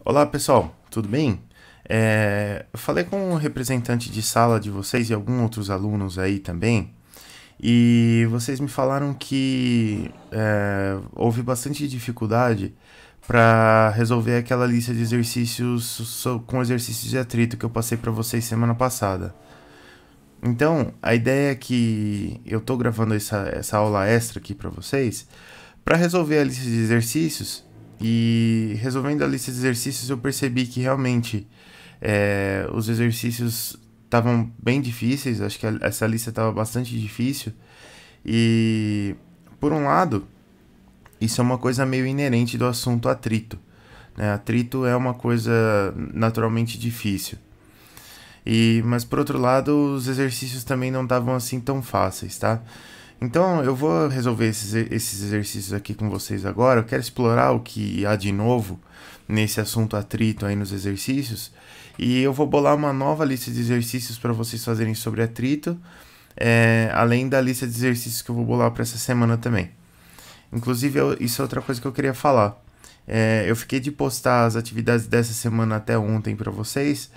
Olá pessoal, tudo bem? Eu falei com um representante de sala de vocês e alguns outros alunos aí também, e vocês me falaram que houve bastante dificuldade para resolver aquela lista de exercícios com exercícios de atrito que eu passei para vocês semana passada. Então, a ideia é que eu estou gravando essa aula extra aqui para vocês para resolver a lista de exercícios. E resolvendo a lista de exercícios, eu percebi que realmente os exercícios estavam bem difíceis. Acho que essa lista estava bastante difícil. E, por um lado, isso é uma coisa meio inerente do assunto atrito, né? Atrito é uma coisa naturalmente difícil. Mas por outro lado, os exercícios também não estavam assim tão fáceis, tá? Então eu vou resolver esses exercícios aqui com vocês agora. Eu quero explorar o que há de novo nesse assunto atrito aí nos exercícios. E eu vou bolar uma nova lista de exercícios para vocês fazerem sobre atrito, além da lista de exercícios que eu vou bolar para essa semana também. Inclusive, isso é outra coisa que eu queria falar. Eu fiquei de postar as atividades dessa semana até ontem para vocês,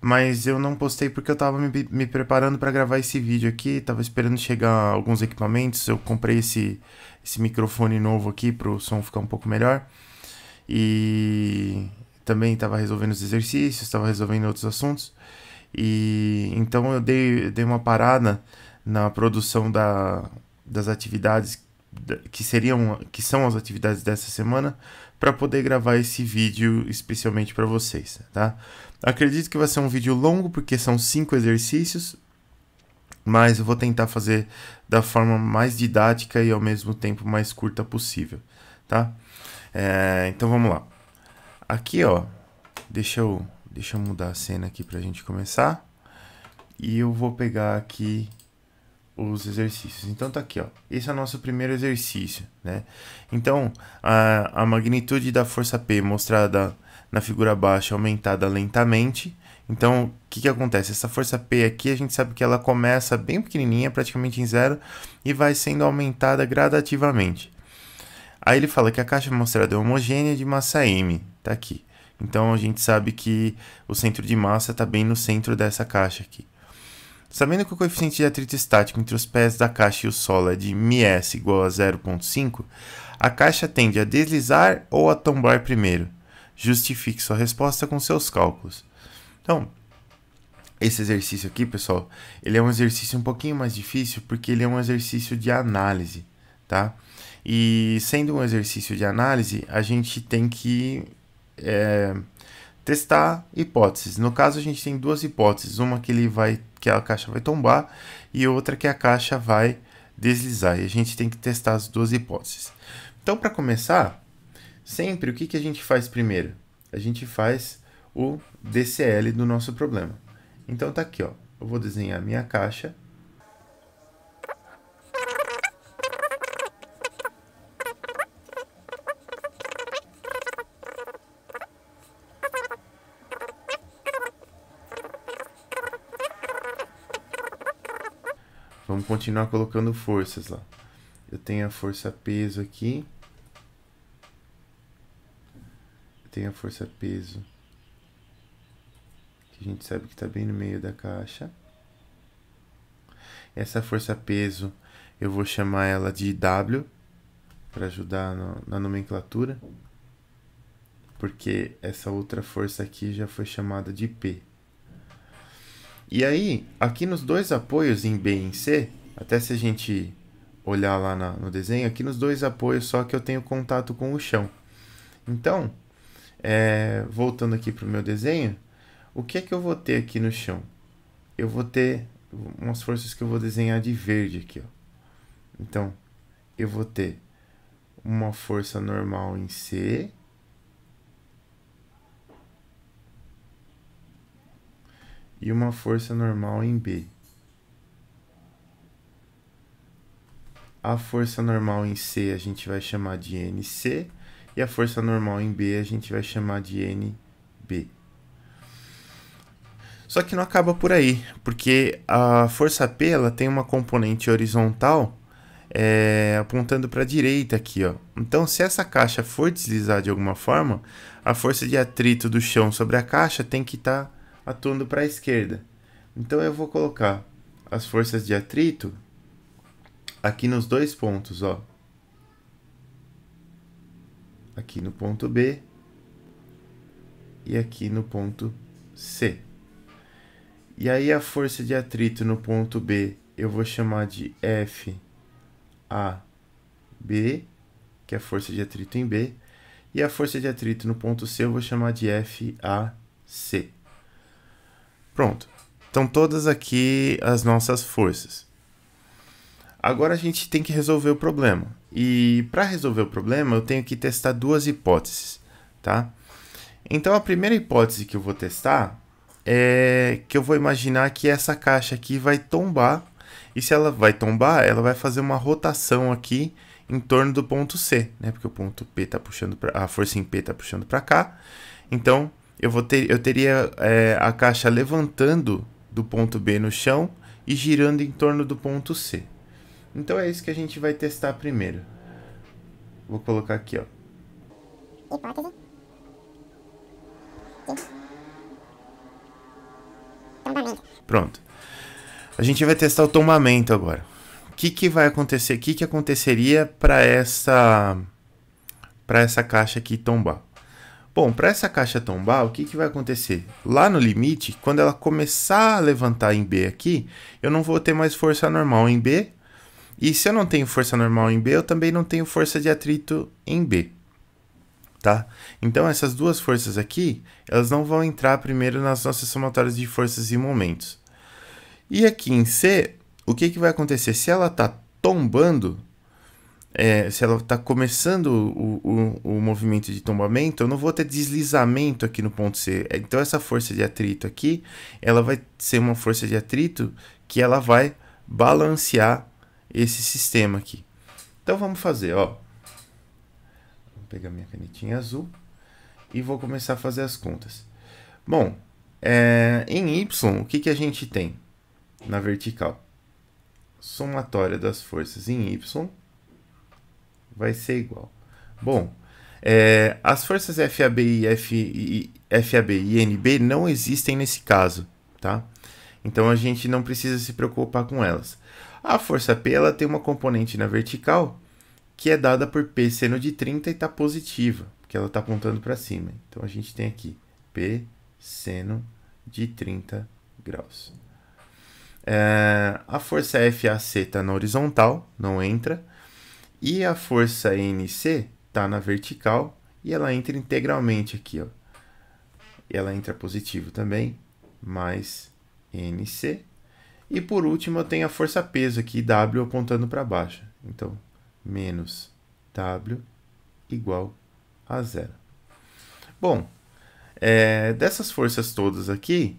mas eu não postei porque eu tava me preparando para gravar esse vídeo aqui, tava esperando chegar alguns equipamentos, eu comprei esse microfone novo aqui para o som ficar um pouco melhor, e também tava resolvendo os exercícios, tava resolvendo outros assuntos, e então eu dei uma parada na produção das atividades que são as atividades dessa semana, para poder gravar esse vídeo especialmente para vocês, tá? Acredito que vai ser um vídeo longo porque são 5 exercícios, mas eu vou tentar fazer da forma mais didática e ao mesmo tempo mais curta possível, tá? Então vamos lá. Aqui, ó, deixa eu mudar a cena aqui pra gente começar. E eu vou pegar aqui os exercícios. Então tá aqui, ó. Esse é o nosso primeiro exercício, né? Então, a magnitude da força P mostrada na figura abaixo é aumentada lentamente. Então, o que acontece? Essa força P aqui, a gente sabe que ela começa bem pequenininha, praticamente em zero, e vai sendo aumentada gradativamente. Aí ele fala que a caixa mostrada é homogênea de massa M, tá aqui. Então, a gente sabe que o centro de massa está bem no centro dessa caixa aqui. Sabendo que o coeficiente de atrito estático entre os pés da caixa e o solo é de μs igual a 0,5, a caixa tende a deslizar ou a tombar primeiro. Justifique sua resposta com seus cálculos. Então, esse exercício aqui, pessoal, ele é um exercício um pouquinho mais difícil porque ele é um exercício de análise, tá? E sendo um exercício de análise, a gente tem que testar hipóteses. No caso, a gente tem duas hipóteses, uma que a caixa vai tombar e outra que a caixa vai deslizar. E a gente tem que testar as duas hipóteses. Então, para começar, sempre o que a gente faz primeiro? A gente faz o DCL do nosso problema. Então tá aqui, ó. Eu vou desenhar a minha caixa. Vamos continuar colocando forças lá. Eu tenho a força peso aqui. Eu tenho a força peso, que a gente sabe que está bem no meio da caixa. Essa força peso, eu vou chamar ela de W, para ajudar na nomenclatura. Porque essa outra força aqui já foi chamada de P. E aí, aqui nos dois apoios, em B e em C, até se a gente olhar lá no desenho, aqui nos dois apoios só que eu tenho contato com o chão. Então, voltando aqui para o meu desenho, o que é que eu vou ter aqui no chão? Eu vou ter umas forças que eu vou desenhar de verde aqui, ó. Então, eu vou ter uma força normal em C, e uma força normal em B. A força normal em C a gente vai chamar de NC, e a força normal em B a gente vai chamar de NB. Só que não acaba por aí, porque a força P ela tem uma componente horizontal apontando para a direita aqui, ó. Então, se essa caixa for deslizar de alguma forma, a força de atrito do chão sobre a caixa tem que estar atuando para a esquerda. Então, eu vou colocar as forças de atrito aqui nos dois pontos, ó. Aqui no ponto B e aqui no ponto C. E aí a força de atrito no ponto B eu vou chamar de FAB, que é a força de atrito em B, e a força de atrito no ponto C eu vou chamar de FAC. Pronto. Então todas aqui as nossas forças. Agora a gente tem que resolver o problema. E para resolver o problema eu tenho que testar duas hipóteses, tá? Então a primeira hipótese que eu vou testar é que eu vou imaginar que essa caixa aqui vai tombar, e se ela vai tombar, ela vai fazer uma rotação aqui em torno do ponto C, né? Porque o ponto P tá puxando a força em P está puxando para cá. Então eu teria a caixa levantando do ponto B no chão e girando em torno do ponto C. Então é isso que a gente vai testar primeiro. Vou colocar aqui, ó. Hipótese. Tombamento. Pronto. A gente vai testar o tombamento agora. O que vai acontecer? O que aconteceria para essa caixa aqui tombar? Bom, para essa caixa tombar, o que vai acontecer? Lá no limite, quando ela começar a levantar em B aqui, eu não vou ter mais força normal em B. E se eu não tenho força normal em B, eu também não tenho força de atrito em B. Tá? Então essas duas forças aqui, elas não vão entrar primeiro nas nossas somatórias de forças e momentos. E aqui em C, o que vai acontecer? Se ela está tombando, se ela está começando o movimento de tombamento, eu não vou ter deslizamento aqui no ponto C. Então essa força de atrito aqui, ela vai ser uma força de atrito que ela vai balancear esse sistema aqui. Então vamos fazer, ó. Vou pegar minha canetinha azul e vou começar a fazer as contas. Bom, em Y, o que a gente tem na vertical? Somatória das forças em Y vai ser igual. Bom, as forças FAB e NB não existem nesse caso, tá? Então a gente não precisa se preocupar com elas. A força P ela tem uma componente na vertical que é dada por P seno de 30 e está positiva, porque ela está apontando para cima. Então a gente tem aqui P seno de 30 graus. A força FAC está na horizontal, não entra. E a força NC está na vertical e ela entra integralmente aqui, ó. E ela entra positivo também, mais NC. E por último eu tenho a força peso aqui, W, apontando para baixo. Então, menos W igual a zero. Bom, dessas forças todas aqui,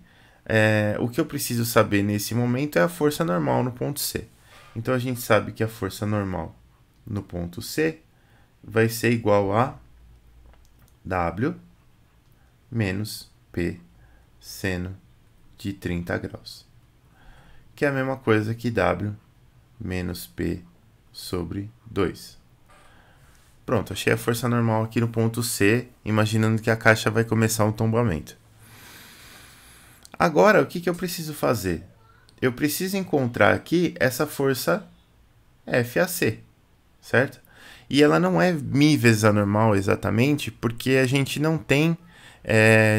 o que eu preciso saber nesse momento é a força normal no ponto C. Então a gente sabe que a força normal no ponto C vai ser igual a W menos P seno de 30 graus. Que é a mesma coisa que W menos P sobre 2. Pronto, achei a força normal aqui no ponto C, imaginando que a caixa vai começar um tombamento. Agora, o que eu preciso fazer? Eu preciso encontrar aqui essa força FAC, certo? E ela não é μ vezes a normal exatamente, porque a gente não tem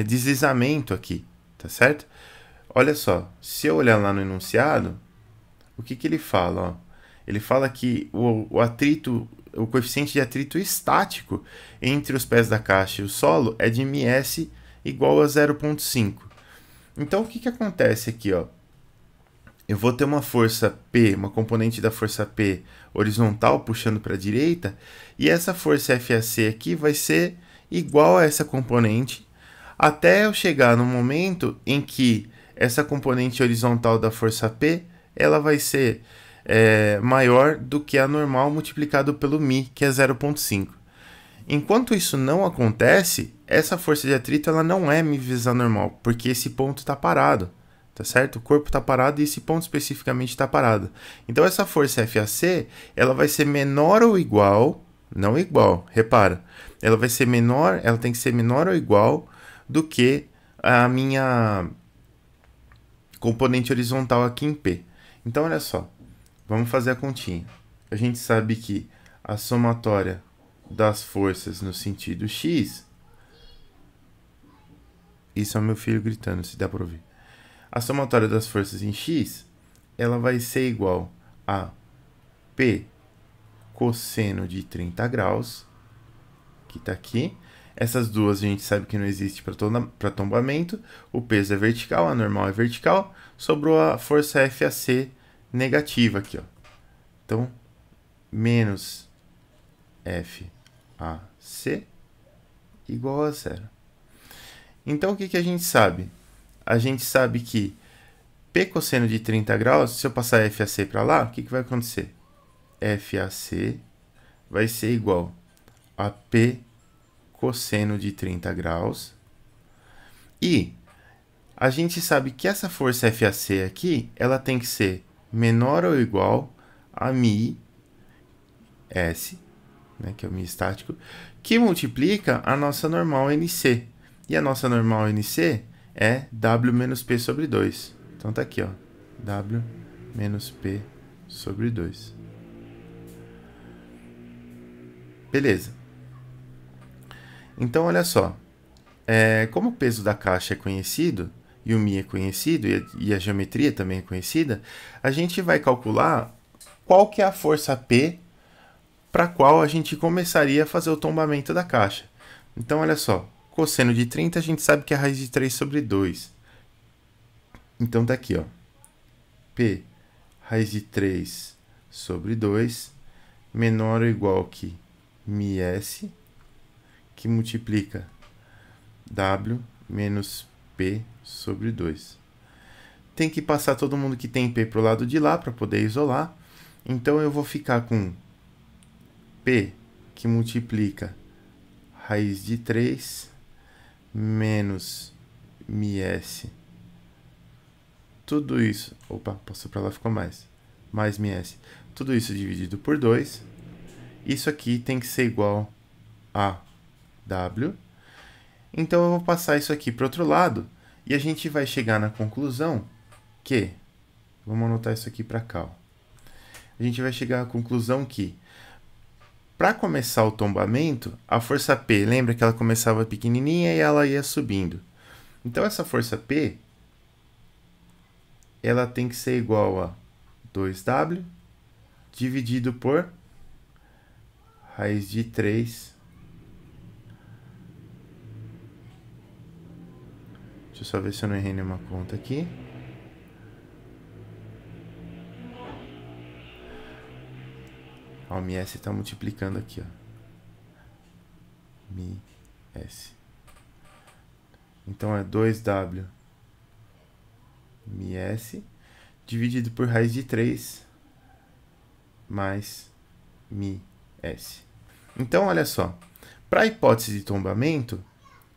deslizamento aqui, tá certo? Olha só, se eu olhar lá no enunciado, o que ele fala? Ó? Ele fala que o atrito, o coeficiente de atrito estático entre os pés da caixa e o solo é de ms igual a 0,5. Então, o que acontece aqui? Ó? Eu vou ter uma força P, uma componente da força P horizontal puxando para a direita, e essa força FAC aqui vai ser igual a essa componente, até eu chegar no momento em que essa componente horizontal da força P ela vai ser maior do que a normal multiplicado pelo μ, que é 0,5. Enquanto isso não acontece, essa força de atrito ela não é μ vezes a normal, porque esse ponto está parado, tá certo? O corpo está parado e esse ponto especificamente está parado. Então essa força FAC, ela vai ser menor ou igual, não igual, repara, ela vai ser menor, ela tem que ser menor ou igual do que a minha componente horizontal aqui em P. Então olha só, vamos fazer a continha. A gente sabe que a somatória das forças no sentido X, isso é o meu filho gritando, se dá para ouvir. A somatória das forças em X, ela vai ser igual a P cosseno de 30 graus, que está aqui. Essas duas a gente sabe que não existe para tombamento. O peso é vertical, a normal é vertical. Sobrou a força FAC negativa aqui, ó. Então, menos FAC igual a zero. Então, o que a gente sabe? A gente sabe que P cosseno de 30 graus, se eu passar FAC para lá, o que vai acontecer? FAC vai ser igual a P cosseno de 30 graus. E a gente sabe que essa força FAC aqui, ela tem que ser menor ou igual a μs, né, que é o μ estático, que multiplica a nossa normal NC. E a nossa normal NC é W menos P sobre 2. Então tá aqui, ó, W menos P sobre 2. Beleza. Então, olha só. Como o peso da caixa é conhecido, e o μ é conhecido, e a geometria também é conhecida, a gente vai calcular qual que é a força P para qual a gente começaria a fazer o tombamento da caixa. Então, olha só. Cosseno de 30, a gente sabe que é a raiz de 3 sobre 2. Então, tá aqui, ó. P raiz de 3 sobre 2 menor ou igual que μs, que multiplica W menos P sobre 2. Tem que passar todo mundo que tem P para o lado de lá para poder isolar. Então, eu vou ficar com P, que multiplica raiz de 3 menos μs. Tudo isso, opa, passou para lá, ficou mais μs. Tudo isso dividido por 2. Isso aqui tem que ser igual a W. Então, eu vou passar isso aqui para o outro lado e a gente vai chegar na conclusão que, vamos anotar isso aqui para cá, ó. A gente vai chegar à conclusão que, para começar o tombamento, a força P, lembra que ela começava pequenininha e ela ia subindo. Então, essa força P, ela tem que ser igual a 2W dividido por raiz de 3. Deixa eu só ver se eu não errei nenhuma conta aqui. Ó, o μs está multiplicando aqui, ó. μs. Então, é 2W μs dividido por raiz de 3 mais μs. Então, olha só. Para a hipótese de tombamento,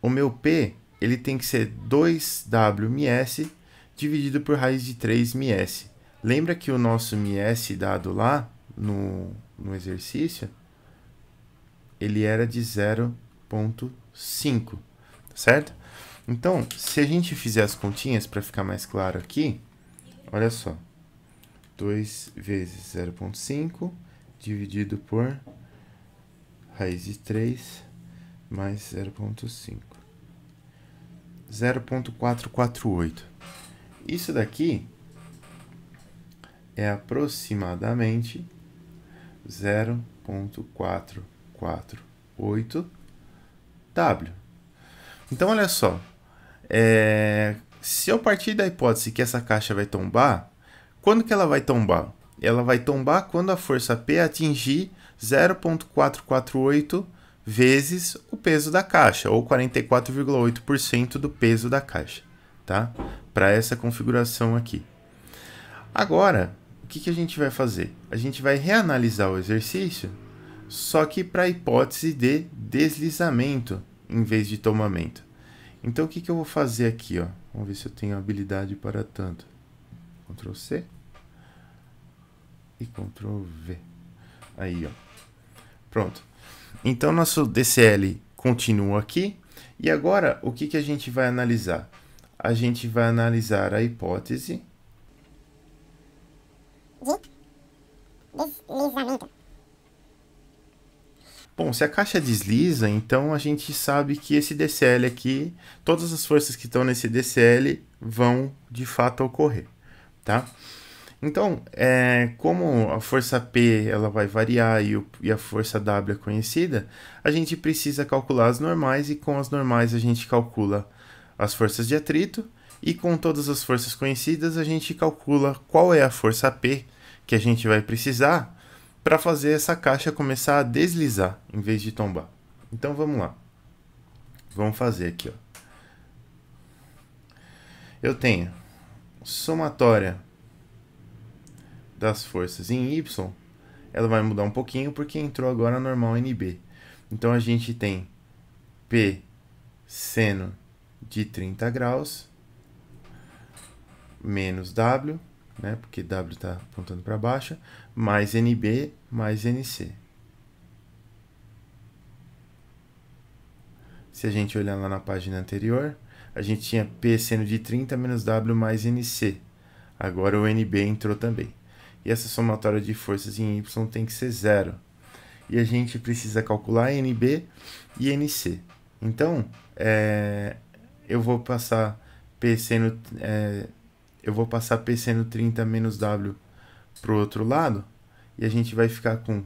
o meu P ele tem que ser 2W μs dividido por raiz de 3 μs. Lembra que o nosso μs dado lá no exercício, ele era de 0,5, certo? Então, se a gente fizer as continhas para ficar mais claro aqui, olha só. 2 vezes 0,5 dividido por raiz de 3 mais 0,5. 0,448. Isso daqui é aproximadamente 0,448 W. Então, olha só. Se eu partir da hipótese que essa caixa vai tombar, quando que ela vai tombar? Ela vai tombar quando a força P atingir 0,448 vezes o peso da caixa, ou 44,8% do peso da caixa, tá? Para essa configuração aqui. Agora, o que a gente vai fazer? A gente vai reanalisar o exercício, só que para a hipótese de deslizamento em vez de tombamento. Então, o que que eu vou fazer aqui, ó? Vamos ver se eu tenho habilidade para tanto. Ctrl C e Ctrl V. Aí, ó. Pronto. Então, nosso DCL continua aqui. E agora, o que que a gente vai analisar? A gente vai analisar a hipótese de deslizamento. Bom, se a caixa desliza, então a gente sabe que esse DCL aqui, todas as forças que estão nesse DCL vão de fato ocorrer, tá? Então, como a força P ela vai variar e a força W é conhecida, a gente precisa calcular as normais e com as normais a gente calcula as forças de atrito e com todas as forças conhecidas a gente calcula qual é a força P que a gente vai precisar para fazer essa caixa começar a deslizar em vez de tombar. Então vamos lá. Vamos fazer aqui, ó. Eu tenho somatória das forças em Y, ela vai mudar um pouquinho porque entrou agora a normal NB. Então a gente tem P seno de 30 graus menos W, né, porque W está apontando para baixo, mais NB mais NC. Se a gente olhar lá na página anterior, a gente tinha P seno de 30 menos W mais NC. Agora o NB entrou também. E essa somatória de forças em Y tem que ser zero. E a gente precisa calcular NB e NC. Então, eu vou passar P seno 30 menos W para o outro lado. E a gente vai ficar com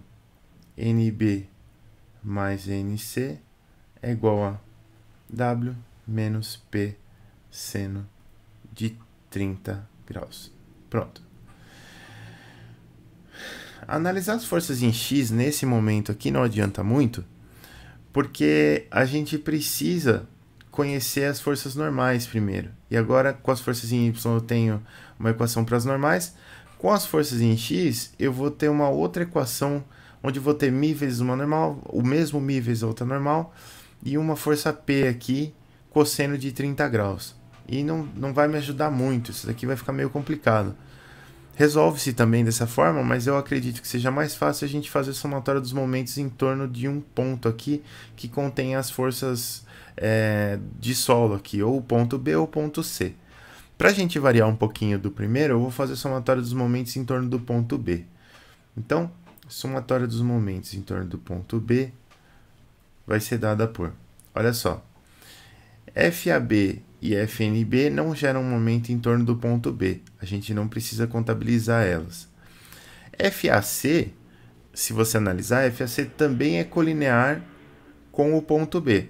NB mais NC é igual a W menos P seno de 30 graus. Pronto. Analisar as forças em X nesse momento aqui não adianta muito, porque a gente precisa conhecer as forças normais primeiro. E agora, com as forças em Y, eu tenho uma equação para as normais. Com as forças em X, eu vou ter uma outra equação, onde vou ter μ vezes uma normal, o mesmo μ vezes a outra normal, e uma força P aqui, cosseno de 30 graus. E não vai me ajudar muito, isso daqui vai ficar meio complicado. Resolve-se também dessa forma, mas eu acredito que seja mais fácil a gente fazer a somatória dos momentos em torno de um ponto aqui, que contém as forças de solo aqui, ou o ponto B ou o ponto C. Para a gente variar um pouquinho do primeiro, eu vou fazer a somatória dos momentos em torno do ponto B. Então, somatória dos momentos em torno do ponto B vai ser dada por, olha só, FAB e FNB não geram momento em torno do ponto B. A gente não precisa contabilizar elas. FAC, se você analisar, FAC também é colinear com o ponto B.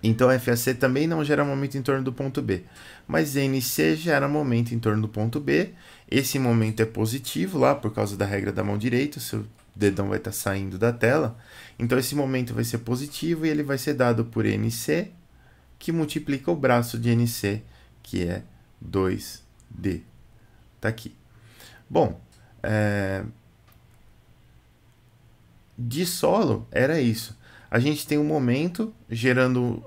Então, FAC também não gera momento em torno do ponto B. Mas NC gera momento em torno do ponto B. Esse momento é positivo lá, por causa da regra da mão direita. O seu dedão vai estar saindo da tela. Então, esse momento vai ser positivo e ele vai ser dado por NC, que multiplica o braço de NC, que é 2D. Tá aqui. Bom, de solo era isso. A gente tem um momento gerando...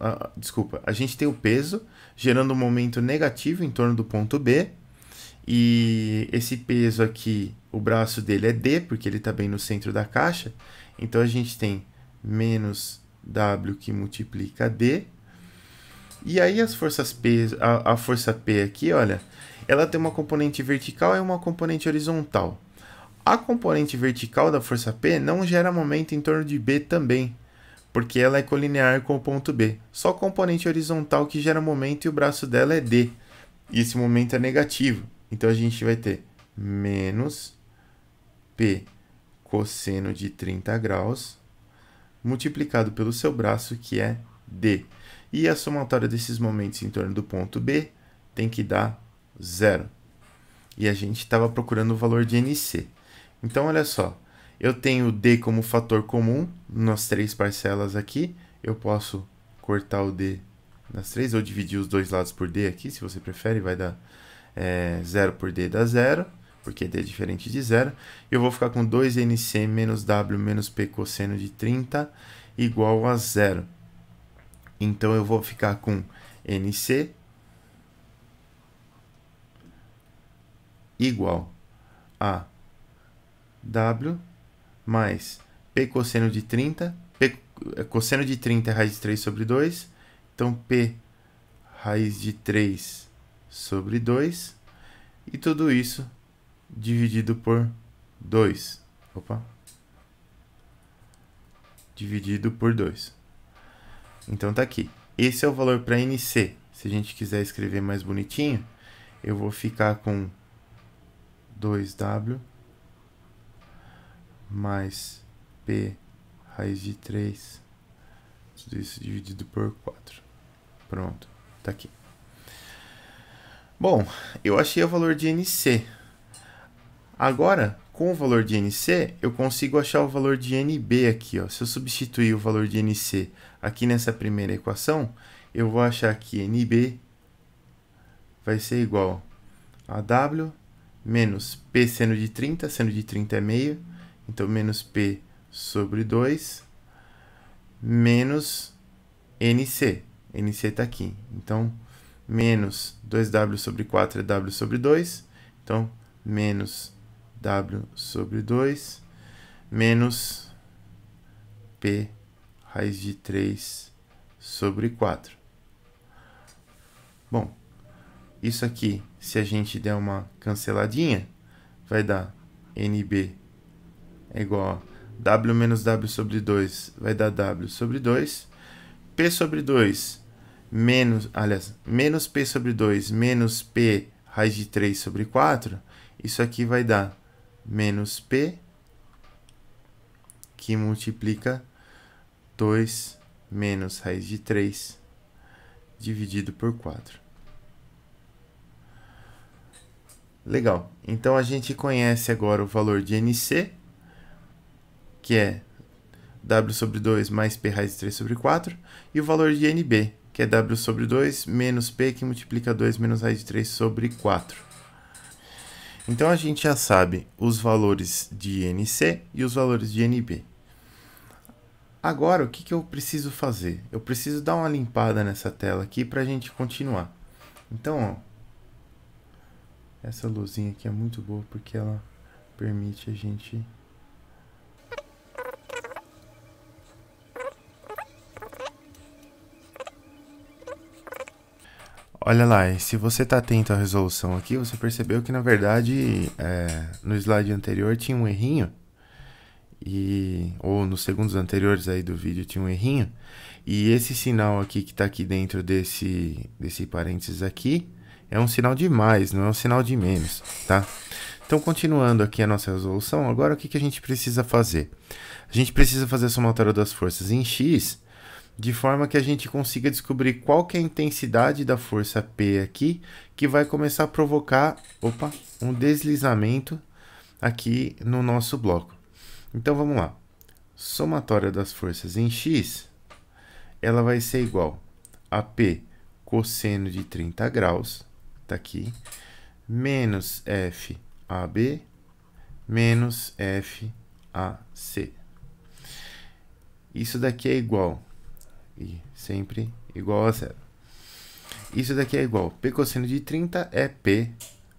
a gente tem o peso gerando um momento negativo em torno do ponto B. E esse peso aqui, o braço dele é D, porque ele está bem no centro da caixa. Então, a gente tem menos W que multiplica D. E aí as forças P, a força P aqui, olha, ela tem uma componente vertical e uma componente horizontal. A componente vertical da força P não gera momento em torno de B também, porque ela é colinear com o ponto B. Só a componente horizontal que gera momento e o braço dela é D. E esse momento é negativo. Então a gente vai ter menos P cosseno de 30 graus multiplicado pelo seu braço, que é D. E a somatória desses momentos em torno do ponto B tem que dar 0. E a gente estava procurando o valor de NC. Então, olha só. Eu tenho D como fator comum nas três parcelas aqui. Eu posso cortar o D nas três, ou dividir os dois lados por D aqui, se você prefere. Vai dar 0 por D dá 0, porque D é diferente de 0. Eu vou ficar com 2NC menos W menos P cosseno de 30 igual a 0. Então, eu vou ficar com NC igual a W mais P cosseno de 30. Cosseno de 30 é raiz de 3 sobre 2. Então, P raiz de 3 sobre 2. E tudo isso dividido por 2. Opa. Dividido por 2. Então, tá aqui. Esse é o valor para NC. Se a gente quiser escrever mais bonitinho, eu vou ficar com 2W mais P raiz de 3. Tudo isso dividido por 4. Pronto. Tá aqui. Bom, eu achei o valor de NC. Agora, com o valor de NC, eu consigo achar o valor de NB aqui, ó. Se eu substituir o valor de NC aqui nessa primeira equação, eu vou achar que NB vai ser igual a W menos P seno de 30 é meio, então menos P sobre 2, menos NC. NC está aqui, então menos 2W sobre 4 é W sobre 2, então menos W sobre 2, menos P raiz de 3 sobre 4. Bom, isso aqui, se a gente der uma canceladinha, vai dar NB é igual a W menos W sobre 2, vai dar W sobre 2. P sobre 2 menos, aliás, menos P sobre 2 menos P raiz de 3 sobre 4, isso aqui vai dar menos P, que multiplica 2 menos raiz de 3 dividido por 4. Legal. Então, a gente conhece agora o valor de NC, que é W sobre 2 mais P raiz de 3 sobre 4, e o valor de NB, que é W sobre 2 menos P, que multiplica 2 menos raiz de 3 sobre 4. Então, a gente já sabe os valores de NC e os valores de NB. Agora, o que eu preciso fazer? Eu preciso dar uma limpada nessa tela aqui para a gente continuar. Então, ó, essa luzinha aqui é muito boa porque ela permite a gente... Olha lá, e se você está atento à resolução aqui, você percebeu que, na verdade, no slide anterior tinha um errinho, ou nos segundos anteriores aí do vídeo tinha um errinho, e esse sinal aqui que está aqui dentro desse parênteses aqui é um sinal de mais, não é um sinal de menos, tá? Então, continuando aqui a nossa resolução, agora o que a gente precisa fazer? A gente precisa fazer a somatória das forças em X, de forma que a gente consiga descobrir qual que é a intensidade da força P aqui, que vai começar a provocar, um deslizamento aqui no nosso bloco. Então, vamos lá. Somatória das forças em X, ela vai ser igual a P cosseno de 30 graus, tá aqui, menos FAB, menos FAC. Isso daqui é igual... e sempre igual a zero. Isso daqui é igual, P cosseno de 30 é P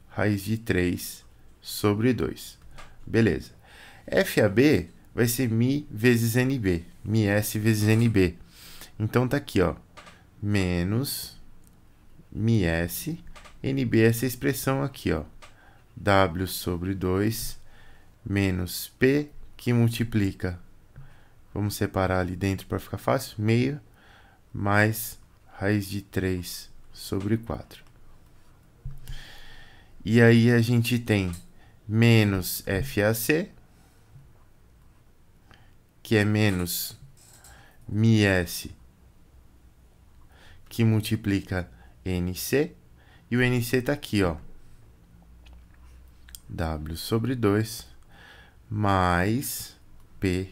raiz de 3 sobre 2. Beleza. FAB vai ser Mi vezes NB, MiS vezes NB. Então, tá aqui, ó, menos MiS, NB é essa expressão aqui, ó, W sobre 2, menos P, que multiplica... Vamos separar ali dentro para ficar fácil. Meio mais raiz de 3 sobre 4. E aí a gente tem menos FAC, que é menos MiS, que multiplica NC. E o NC está aqui, ó. W sobre 2 mais P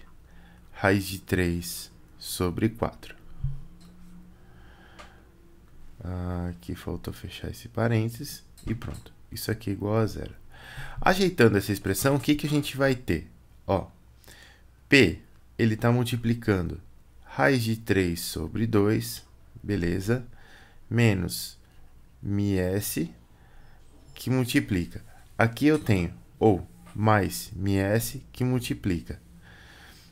raiz de 3 sobre 4. Aqui faltou fechar esse parênteses e pronto. Isso aqui é igual a zero. Ajeitando essa expressão, o que a gente vai ter? Ó, P, ele está multiplicando raiz de 3 sobre 2 beleza, menos μs, que multiplica. Aqui eu tenho ou mais μs, que multiplica.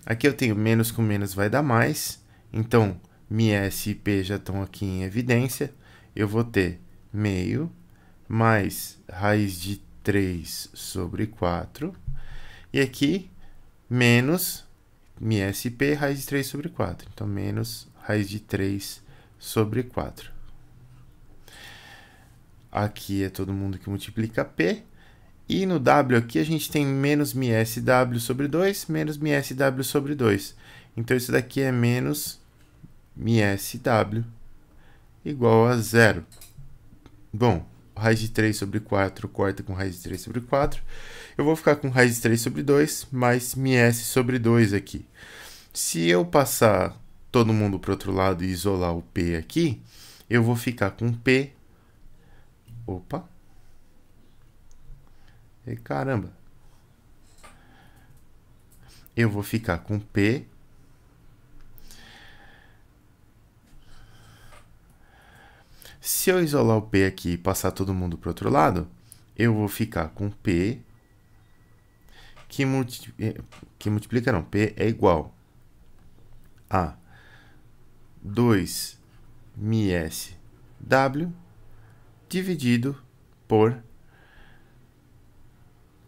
Aqui eu tenho menos com menos vai dar mais, então μs e p já estão aqui em evidência. Eu vou ter meio mais raiz de 3 sobre 4. E aqui, menos μsp, raiz de 3 sobre 4. Então, menos raiz de 3 sobre 4. Aqui é todo mundo que multiplica p. E no w aqui a gente tem menos μsw sobre 2, menos μsw sobre 2. Então, isso daqui é menos μsw igual a 0. Bom, raiz de 3 sobre 4 corta com raiz de 3 sobre 4. Eu vou ficar com raiz de 3 sobre 2 mais μs sobre 2 aqui. Se eu passar todo mundo para o outro lado e isolar o p aqui, eu vou ficar com p... Opa! E caramba! Eu vou ficar com p... Se eu isolar o p aqui e passar todo mundo para o outro lado, eu vou ficar com p que multiplica, não, p é igual a 2 μsw dividido por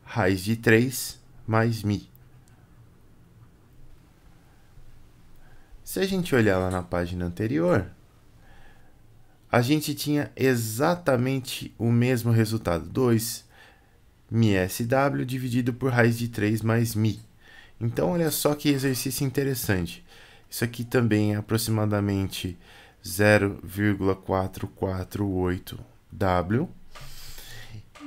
raiz de 3 mais μ. Se a gente olhar lá na página anterior, a gente tinha exatamente o mesmo resultado, 2 μsw dividido por raiz de 3 mais μ. Então, olha só que exercício interessante. Isso aqui também é aproximadamente 0,448W.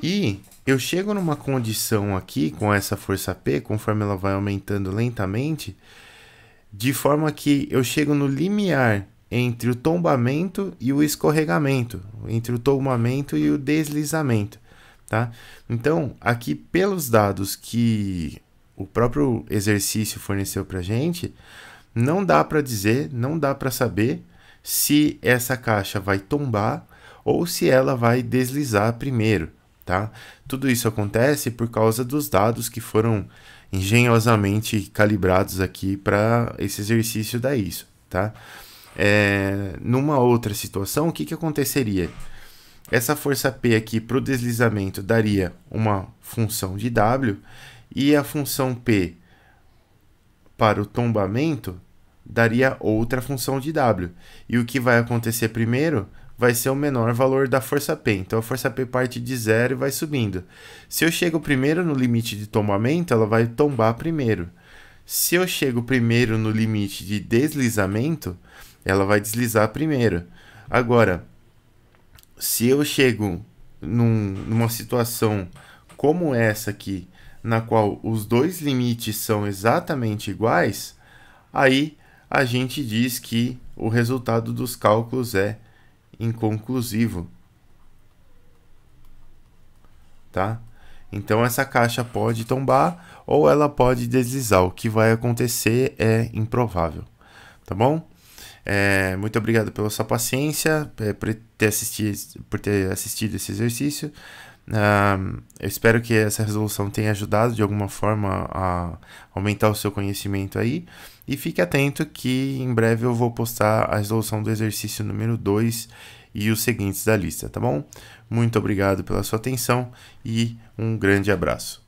E eu chego numa condição aqui, com essa força P, conforme ela vai aumentando lentamente, de forma que eu chego no limiar entre o tombamento e o escorregamento, entre o tombamento e o deslizamento, tá? Então, aqui pelos dados que o próprio exercício forneceu para a gente, não dá para dizer, não dá para saber se essa caixa vai tombar ou se ela vai deslizar primeiro, tá? Tudo isso acontece por causa dos dados que foram engenhosamente calibrados aqui para esse exercício dar isso, tá? Numa outra situação, o que aconteceria? Essa força P aqui para o deslizamento daria uma função de W e a função P para o tombamento daria outra função de W. E o que vai acontecer primeiro vai ser o menor valor da força P. Então, a força P parte de 0 e vai subindo. Se eu chego primeiro no limite de tombamento, ela vai tombar primeiro. Se eu chego primeiro no limite de deslizamento, ela vai deslizar primeiro. Agora, se eu chego numa situação como essa aqui, na qual os dois limites são exatamente iguais, aí a gente diz que o resultado dos cálculos é inconclusivo, tá? Então, essa caixa pode tombar ou ela pode deslizar. O que vai acontecer é improvável, tá bom? Muito obrigado pela sua paciência, por ter assistido esse exercício. Eu espero que essa resolução tenha ajudado de alguma forma a aumentar o seu conhecimento aí. E fique atento que em breve eu vou postar a resolução do exercício número 2 e os seguintes da lista, tá bom? Muito obrigado pela sua atenção e um grande abraço.